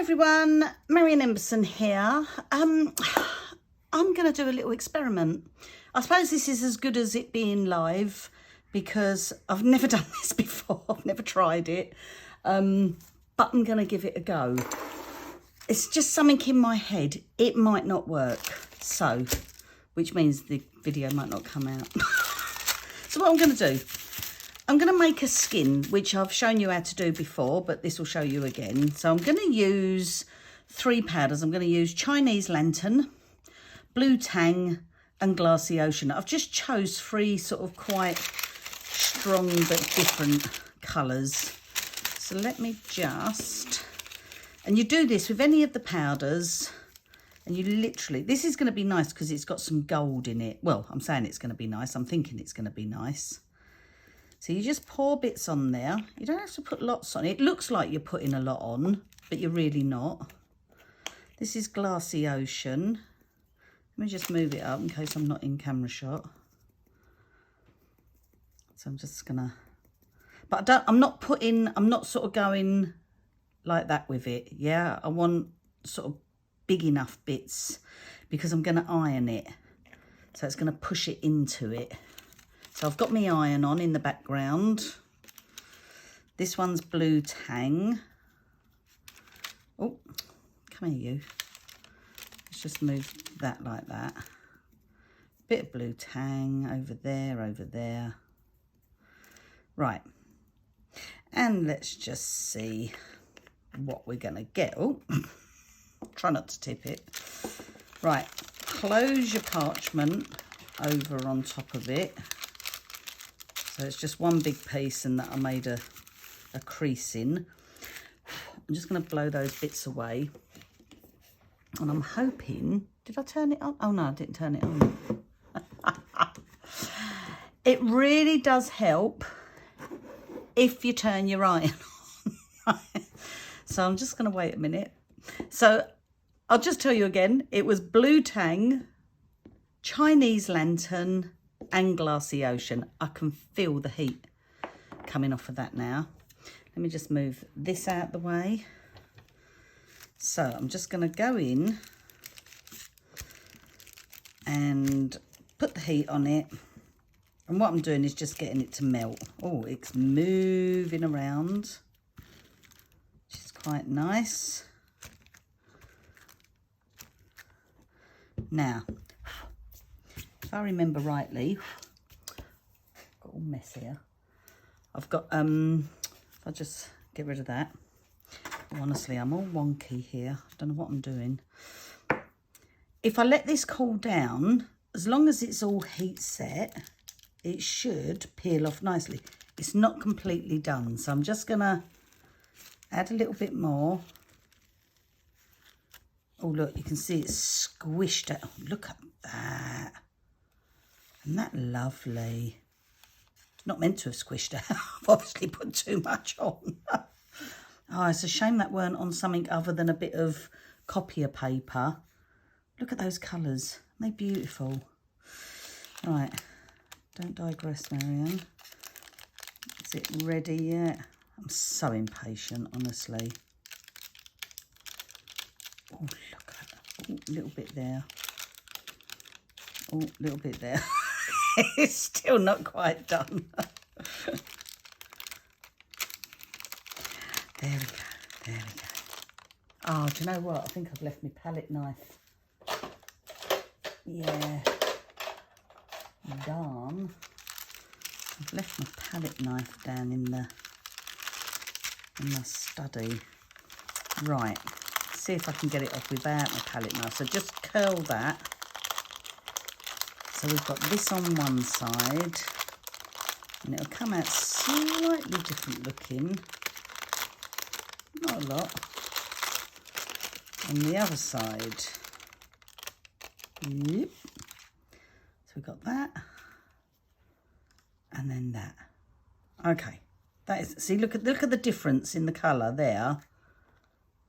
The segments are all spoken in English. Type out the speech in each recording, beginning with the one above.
Everyone, Marion Embossing here. I'm going to do a little experiment. I suppose this is as good as it being live because I've never done this before. I've never tried it, but I'm going to give it a go. It's just something in my head. It might not work, so, which means the video might not come out. So what I'm going to do, I'm going to make a skin, which I've shown you how to do before, but this will show you again. So I'm going to use 3 powders. I'm going to use Chinese Lantern, Blue Tang and Glassy Ocean. I've just chose 3 sort of quite strong but different colours. So let me just, and you do this with any of the powders, and you literally, this is going to be nice because it's got some gold in it. Well, I'm saying it's going to be nice. I'm thinking it's going to be nice. So you just pour bits on there. You don't have to put lots on. It looks like you're putting a lot on, but you're really not. This is Glassy Ocean. Let me just move it up in case I'm not in camera shot. So I'm just gonna, but I'm not sort of going like that with it. Yeah, I want sort of big enough bits because I'm gonna iron it. So it's gonna push it into it. So I've got my iron on in the background. This one's Blue Tang. Oh, come here you. Let's just move that like that. Bit of Blue Tang over there, over there. Right. And let's just see what we're going to get. Oh, try not to tip it. Right. Close your parchment over on top of it. So it's just one big piece and that I made a crease in. I'm just going to blow those bits away. And I'm hoping, did I turn it on? Oh no, I didn't turn it on. It really does help if you turn your iron on. So I'm just going to wait a minute. So I'll just tell you again, it was Blue Tang, Chinese Lantern and Glassy Ocean. I can feel the heat coming off of that now. Let me just move this out the way. So I'm just going to go in and put the heat on it. And what I'm doing is just getting it to melt. Oh, it's moving around, which is quite nice. Now, if I remember rightly, got all mess here. I've got, if I just get rid of that. Honestly, I'm all wonky here. I don't know what I'm doing. If I let this cool down, as long as it's all heat set, it should peel off nicely. It's not completely done, so I'm just gonna add a little bit more. Oh, look, you can see it's squished out. Oh, look at that. Isn't that lovely? Not meant to have squished out. I've obviously put too much on. Oh, it's a shame that weren't on something other than a bit of copier paper. Look at those colours. Aren't they beautiful? Right. Don't digress, Marianne. Is it ready yet? I'm so impatient, honestly. Oh, look at that. Oh, a little bit there. Oh, a little bit there. It's still not quite done. There we go. There we go. Oh, do you know what? I think I've left my palette knife. Yeah. Darn. I've left my palette knife down in the study. Right. See if I can get it off without my palette knife. So just curl that. So we've got this on one side, and it'll come out slightly different looking. Not a lot. On the other side. Yep. So we've got that. And then that. Okay. That is, see, look at the difference in the colour there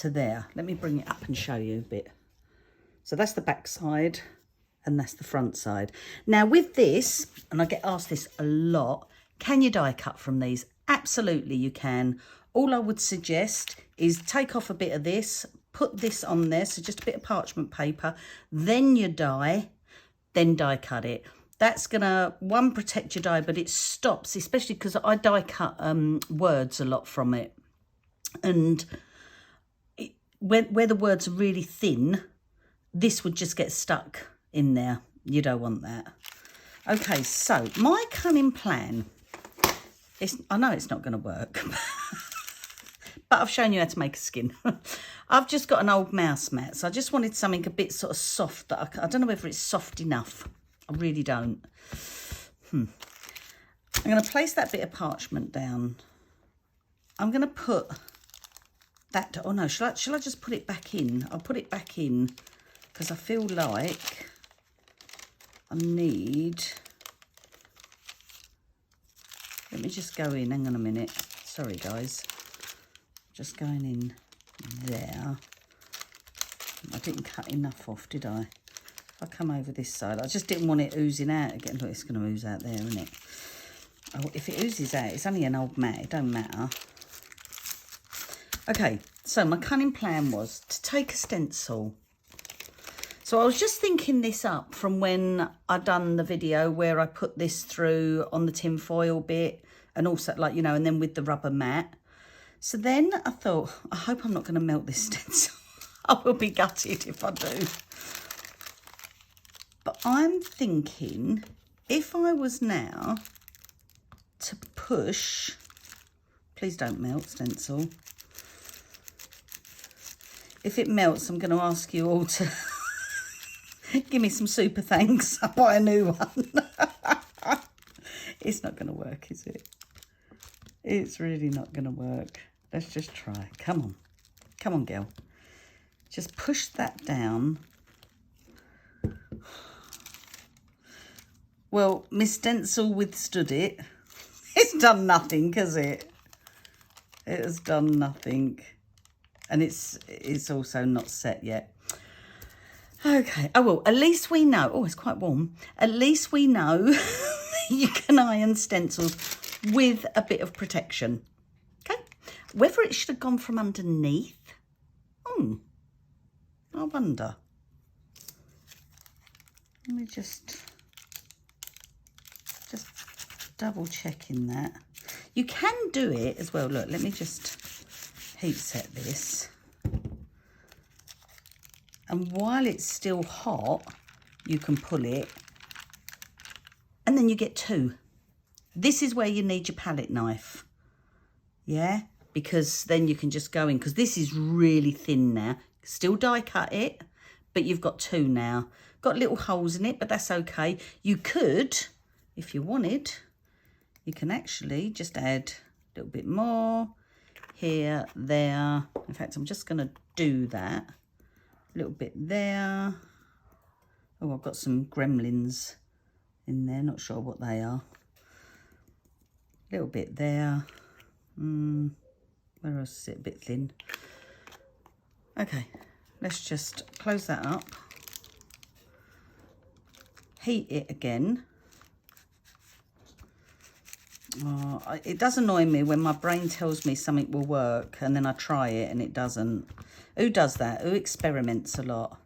to there. Let me bring it up and show you a bit. So that's the back side. And that's the front side. Now with this, and I get asked this a lot, can you die cut from these? Absolutely you can. all I would suggest is take off a bit of this, put this on there, so just a bit of parchment paper, then your die, then die cut it. That's gonna, one, protect your die, but it stops, especially because I die cut words a lot from it. And where the words are really thin, this would just get stuck in there. You don't want that. Okay, so my cunning plan, I know it's not going to work, but I've shown you how to make a skin. I've just got an old mouse mat, so I just wanted something a bit sort of soft. That I don't know whether it's soft enough. I really don't. I'm going to place that bit of parchment down. I'm going to put that, oh no, shall I just put it back in? I'll put it back in because I feel like I need, let me just go in, hang on a minute. Sorry guys, just going in there. I didn't cut enough off, did I? If I come over this side, I just didn't want it oozing out again. Look, it's going to ooze out there, isn't it? Oh, if it oozes out, it's only an old mat, it don't matter. Okay, so my cunning plan was to take a stencil. So I was just thinking this up from when I done the video where I put this through on the tin foil bit and also, like, you know, and then with the rubber mat. So then I thought, I hope I'm not going to melt this stencil. I will be gutted if I do. But I'm thinking if I was now to push, please don't melt stencil. If it melts, I'm going to ask you all to give me some super thanks. I'll buy a new one. It's not going to work, is it? It's really not going to work. Let's just try. Come on. Come on, girl. Just push that down. Well, my stencil withstood it. It's done nothing, has it? It has done nothing. And it's also not set yet. Okay. Oh, well, at least we know. Oh, it's quite warm. At least we know you can iron stencils with a bit of protection. Okay. Whether it should have gone from underneath. I wonder. Let me just double checking that. You can do it as well. Look, let me just heat set this. And while it's still hot, you can pull it. And then you get two. This is where you need your palette knife. Yeah? Because then you can just go in. Because this is really thin now. Still die cut it. But you've got two now. Got little holes in it, but that's okay. You could, if you wanted, you can actually just add a little bit more. Here, there. In fact, I'm just going to do that. A little bit there. Oh, I've got some gremlins in there. Not sure what they are. A little bit there. Where else is it? A bit thin. Okay, let's just close that up. Heat it again. It does annoy me when my brain tells me something will work and then I try it and it doesn't. Who does that? Who experiments a lot?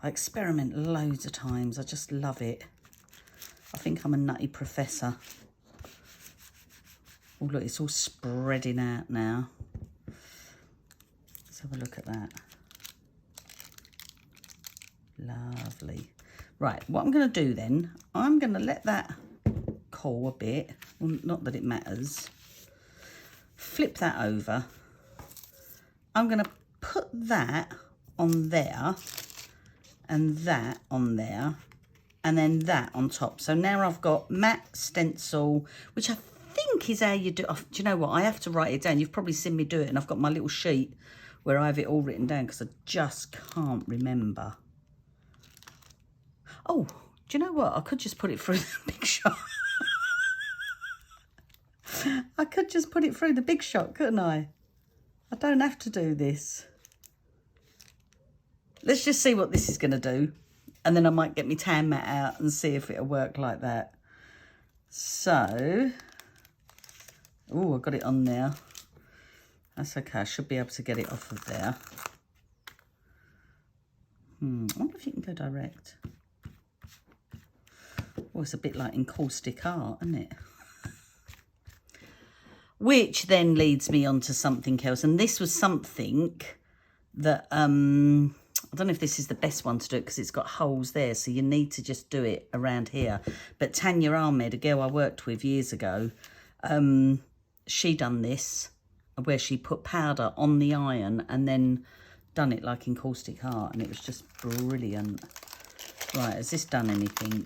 I experiment loads of times. I just love it. I think I'm a nutty professor. Oh, look, it's all spreading out now. Let's have a look at that. Lovely. Right, what I'm going to do then, I'm going to let that cool a bit. Well, not that it matters. Flip that over. I'm going to put that on there and that on there and then that on top. So now I've got matte stencil, which I think is how you do. Oh, do you know what? I have to write it down. You've probably seen me do it, and I've got my little sheet where I have it all written down because I just can't remember. Oh, do you know what? I could just put it through the Big Shot. I could just put it through the Big Shot, couldn't I? I don't have to do this. Let's just see what this is going to do. And then I might get my tan mat out and see if it'll work like that. So, oh, I've got it on there. That's okay. I should be able to get it off of there. I wonder if you can go direct. Oh, it's a bit like encaustic art, isn't it? Which then leads me on to something else. And this was something that, I don't know if this is the best one to do it because it's got holes there. So you need to just do it around here. But Tanya Ahmed, a girl I worked with years ago, she done this where she put powder on the iron and then done it like encaustic art. And it was just brilliant. Right, has this done anything?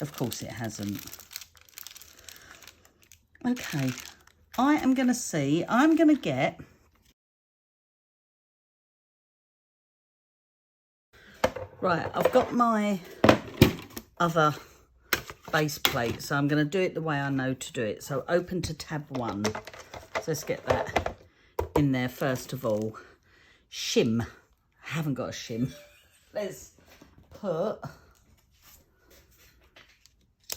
Of course it hasn't. Okay, I am going to see, I'm going to get, right, I've got my other base plate, so I'm going to do it the way I know to do it. So open to tab 1. So let's get that in there first of all. Shim. I haven't got a shim. Let's put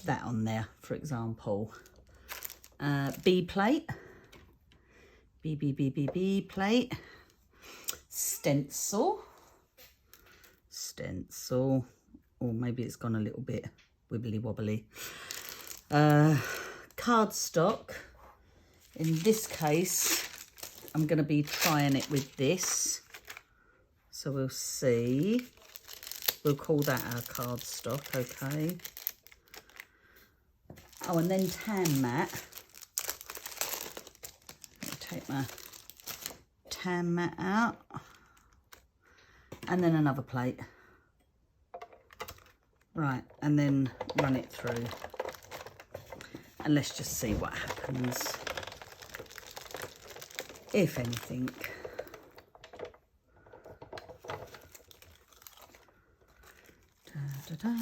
that on there, for example. B plate, B plate, stencil, or maybe it's gone a little bit wibbly wobbly. Cardstock. In this case, I'm going to be trying it with this, so we'll see. We'll call that our cardstock, okay. Oh, and then tan mat. Take my tan mat out, and then another plate. Right, and then run it through, and let's just see what happens, if anything. Da, da, da.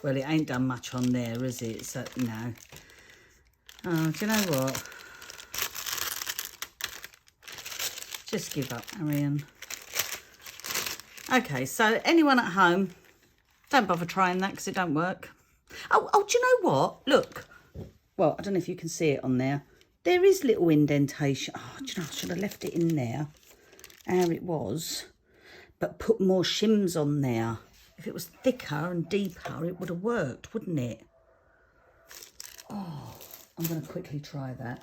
Well, it ain't done much on there, is it? So, no. Oh, do you know what? Just give up, Arian. Okay, so anyone at home, don't bother trying that because it don't work. Oh, do you know what? Look. Well, I don't know if you can see it on there. There is little indentation. Oh, do you know, I should have left it in there how it was, but put more shims on there. If it was thicker and deeper, it would have worked, wouldn't it? Oh. I'm going to quickly try that.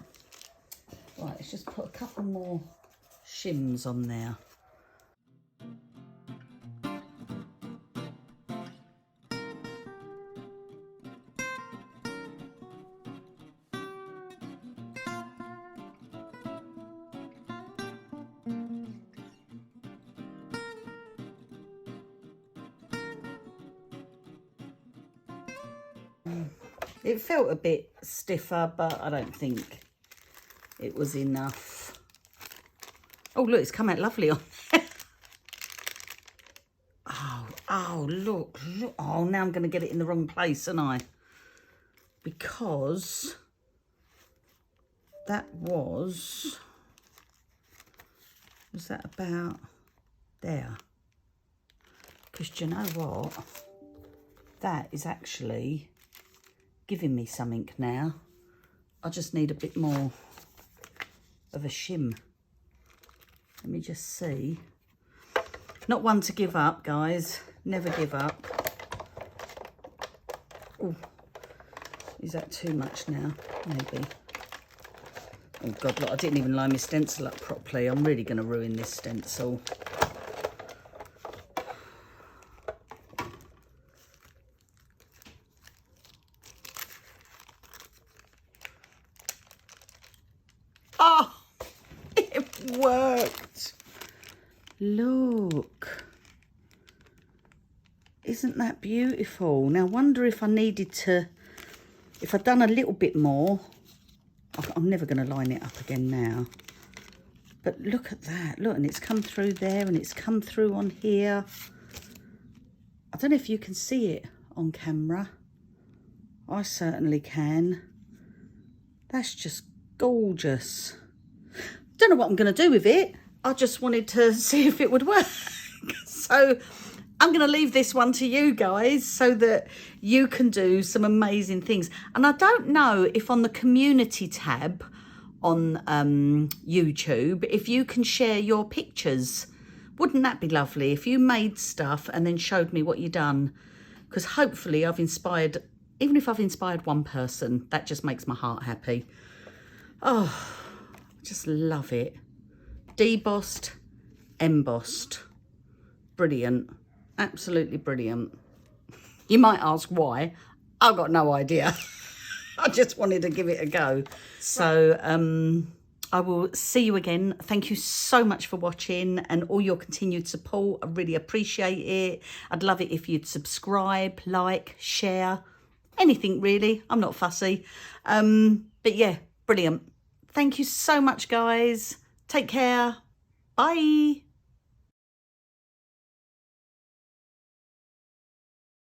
Right, let's just put a couple more shims on there. It felt a bit stiffer, but I don't think it was enough. Oh, look, it's come out lovely on there. Oh, look. Oh, now I'm going to get it in the wrong place, aren't I? Because that was that about there? Because do you know what? That is actually giving me something now. I just need a bit more of a shim. Let me just see. Not one to give up, guys. Never give up. Oh, is that too much now? Maybe. Oh God, look, I didn't even line my stencil up properly. I'm really going to ruin this stencil. Oh, it worked. Look. Isn't that beautiful? Now, I wonder if I needed to, if I'd done a little bit more. I'm never going to line it up again now. But look at that. Look, and it's come through there and it's come through on here. I don't know if you can see it on camera. I certainly can. That's just gorgeous. Don't know what I'm going to do with it. I just wanted to see if it would work. So I'm going to leave this one to you guys so that you can do some amazing things. And I don't know if on the community tab on YouTube, if you can share your pictures. Wouldn't that be lovely if you made stuff and then showed me what you've done? Because hopefully I've inspired, even if I've inspired one person, that just makes my heart happy. Oh, just love it. Debossed, embossed. Brilliant. Absolutely brilliant. You might ask why. I've got no idea. I just wanted to give it a go. So I will see you again. Thank you so much for watching and all your continued support. I really appreciate it. I'd love it if you'd subscribe, like, share, anything really. I'm not fussy. But yeah, brilliant. Thank you so much, guys. Take care. Bye.